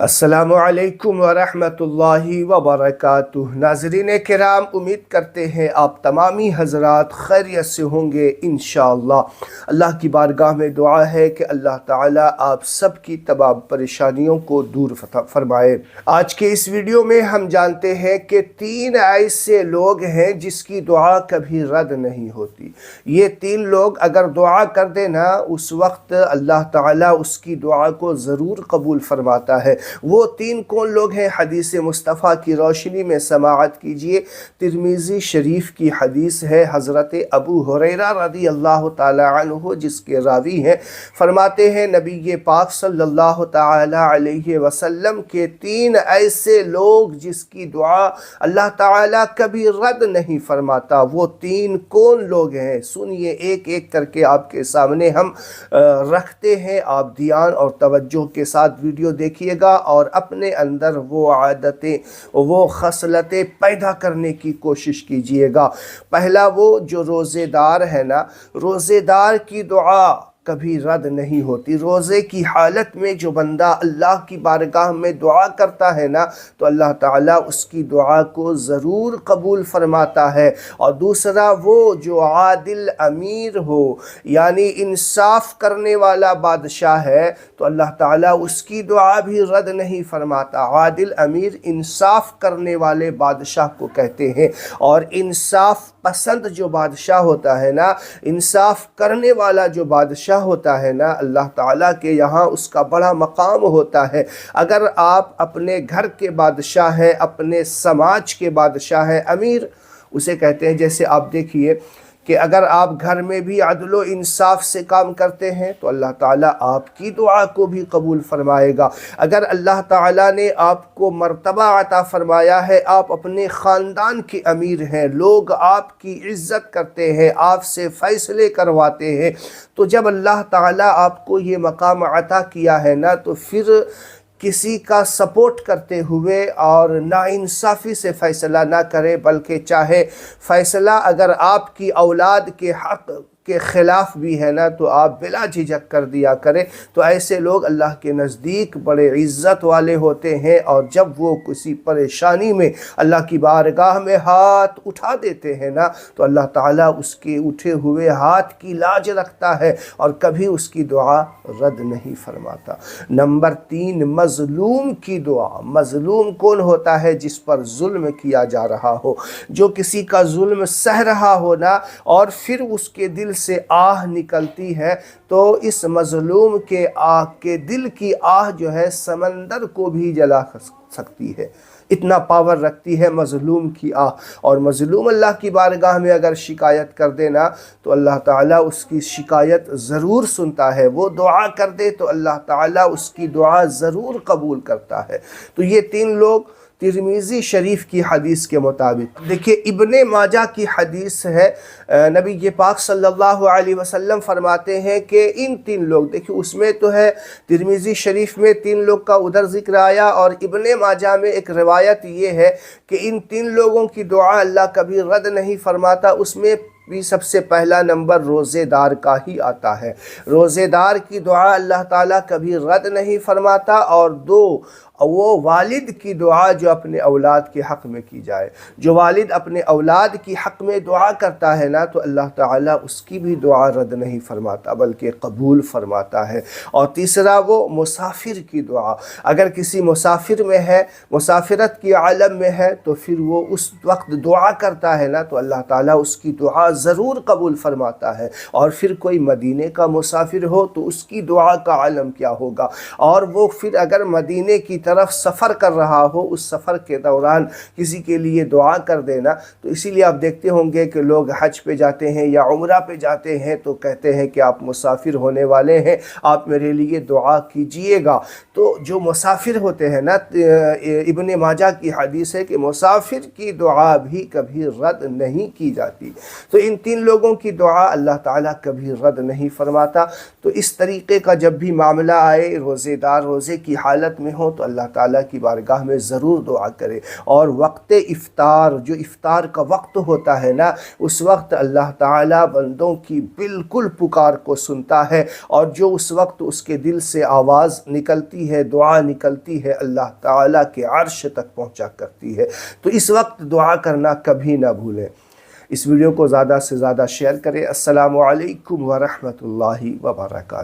السلام علیکم ورحمۃ اللہ وبرکاتہ۔ ناظرین کرام، امید کرتے ہیں آپ تمامی حضرات خیریت سے ہوں گے انشاءاللہ۔ اللہ کی بارگاہ میں دعا ہے کہ اللہ تعالیٰ آپ سب کی تمام پریشانیوں کو دور فرمائے۔ آج کے اس ویڈیو میں ہم جانتے ہیں کہ 3 ایسے لوگ ہیں جس کی دعا کبھی رد نہیں ہوتی۔ یہ 3 لوگ اگر دعا کر دینا اس وقت اللہ تعالیٰ اس کی دعا کو ضرور قبول فرماتا ہے۔ وہ 3 کون لوگ ہیں؟ حدیث مصطفیٰ کی روشنی میں سماعت کیجئے۔ ترمذی شریف کی حدیث ہے، حضرت ابو ہریرہ رضی اللہ تعالی عنہ جس کے راوی ہیں، فرماتے ہیں نبی پاک صلی اللہ تعالی علیہ وسلم کے 3 ایسے لوگ جس کی دعا اللہ تعالیٰ کبھی رد نہیں فرماتا۔ وہ 3 کون لوگ ہیں؟ سنیے، ایک ایک کر کے آپ کے سامنے ہم رکھتے ہیں۔ آپ دھیان اور توجہ کے ساتھ ویڈیو دیکھیے گا اور اپنے اندر وہ عادتیں، وہ خصلتیں پیدا کرنے کی کوشش کیجئے گا۔ پہلا، وہ جو روزے دار ہے نا، روزے دار کی دعا کبھی رد نہیں ہوتی۔ روزے کی حالت میں جو بندہ اللہ کی بارگاہ میں دعا کرتا ہے نا، تو اللہ تعالیٰ اس کی دعا کو ضرور قبول فرماتا ہے۔ اور دوسرا، وہ جو عادل امیر ہو، یعنی انصاف کرنے والا بادشاہ ہے، تو اللہ تعالیٰ اس کی دعا بھی رد نہیں فرماتا۔ عادل امیر انصاف کرنے والے بادشاہ کو کہتے ہیں، اور انصاف پسند جو بادشاہ ہوتا ہے نا، انصاف کرنے والا جو بادشاہ ہوتا ہے نا، اللہ تعالیٰ کے یہاں اس کا بڑا مقام ہوتا ہے۔ اگر آپ اپنے گھر کے بادشاہ ہیں، اپنے سماج کے بادشاہ ہیں، امیر اسے کہتے ہیں، جیسے آپ دیکھیے کہ اگر آپ گھر میں بھی عدل و انصاف سے کام کرتے ہیں تو اللہ تعالیٰ آپ کی دعا کو بھی قبول فرمائے گا۔ اگر اللہ تعالیٰ نے آپ کو مرتبہ عطا فرمایا ہے، آپ اپنے خاندان کے امیر ہیں، لوگ آپ کی عزت کرتے ہیں، آپ سے فیصلے کرواتے ہیں، تو جب اللہ تعالیٰ آپ کو یہ مقام عطا کیا ہے نا، تو پھر کسی کا سپورٹ کرتے ہوئے اور ناانصافی سے فیصلہ نہ کرے، بلکہ چاہے فیصلہ اگر آپ کی اولاد کے حق کے خلاف بھی ہے نا، تو آپ بلا جھجک کر دیا کریں۔ تو ایسے لوگ اللہ کے نزدیک بڑے عزت والے ہوتے ہیں، اور جب وہ کسی پریشانی میں اللہ کی بارگاہ میں ہاتھ اٹھا دیتے ہیں نا، تو اللہ تعالیٰ اس کے اٹھے ہوئے ہاتھ کی لاج رکھتا ہے اور کبھی اس کی دعا رد نہیں فرماتا۔ نمبر 3، مظلوم کی دعا۔ مظلوم کون ہوتا ہے؟ جس پر ظلم کیا جا رہا ہو، جو کسی کا ظلم سہ رہا ہو نا، اور پھر اس کے دل سے آہ نکلتی ہے، تو اس مظلوم کے دل کی آہ جو ہے سمندر کو بھی جلا سکتی ہے، اتنا پاور رکھتی ہے مظلوم کی آہ۔ اور مظلوم اللہ کی بارگاہ میں اگر شکایت کر دینا تو اللہ تعالیٰ اس کی شکایت ضرور سنتا ہے۔ وہ دعا کر دے تو اللہ تعالیٰ اس کی دعا ضرور قبول کرتا ہے۔ تو یہ 3 لوگ ترمذی شریف کی حدیث کے مطابق، دیکھیے ابن ماجہ کی حدیث ہے، نبی پاک صلی اللہ علیہ وسلم فرماتے ہیں کہ ان 3 لوگ، دیکھیے اس میں تو ہے ترمذی شریف میں 3 لوگ کا ادھر ذکر آیا، اور ابن ماجہ میں ایک روایت یہ ہے کہ ان 3 لوگوں کی دعا اللہ کبھی رد نہیں فرماتا۔ اس میں بھی سب سے پہلا نمبر روزے دار کا ہی آتا ہے۔ روزے دار کی دعا اللہ تعالیٰ کبھی رد نہیں فرماتا۔ اور 2، وہ والد کی دعا جو اپنے اولاد کے حق میں کی جائے۔ جو والد اپنے اولاد کی حق میں دعا کرتا ہے نا، تو اللہ تعالیٰ اس کی بھی دعا رد نہیں فرماتا بلکہ قبول فرماتا ہے۔ اور تیسرا، وہ مسافر کی دعا۔ اگر کسی مسافر میں ہے، مسافرت کی عالم میں ہے، تو پھر وہ اس وقت دعا کرتا ہے نا، تو اللہ تعالیٰ اس کی دعا ضرور قبول فرماتا ہے۔ اور پھر کوئی مدینے کا مسافر ہو تو اس کی دعا کا عالم کیا ہوگا۔ اور وہ پھر اگر مدینے کی طرف سفر کر رہا ہو، اس سفر کے دوران کسی کے لیے دعا کر دینا، تو اسی لیے آپ دیکھتے ہوں گے کہ لوگ حج پہ جاتے ہیں یا عمرہ پہ جاتے ہیں تو کہتے ہیں کہ آپ مسافر ہونے والے ہیں، آپ میرے لیے دعا کیجئے گا۔ تو جو مسافر ہوتے ہیں نا، ابن ماجہ کی حدیث ہے کہ مسافر کی دعا بھی کبھی رد نہیں کی جاتی۔ تو ان 3 لوگوں کی دعا اللہ تعالیٰ کبھی رد نہیں فرماتا۔ تو اس طریقے کا جب بھی معاملہ آئے، روزے دار روزے کی حالت میں ہو تو اللہ تعالیٰ کی بارگاہ میں ضرور دعا کرے، اور وقت افطار، جو افطار کا وقت ہوتا ہے نا، اس وقت اللہ تعالیٰ بندوں کی بالکل پکار کو سنتا ہے، اور جو اس وقت اس کے دل سے آواز نکلتی ہے، دعا نکلتی ہے، اللہ تعالیٰ کے عرش تک پہنچا کرتی ہے۔ تو اس وقت دعا کرنا کبھی نہ بھولیں۔ اس ویڈیو کو زیادہ سے زیادہ شیئر کریں۔ السلام علیکم ورحمۃ اللہ وبرکاتہ۔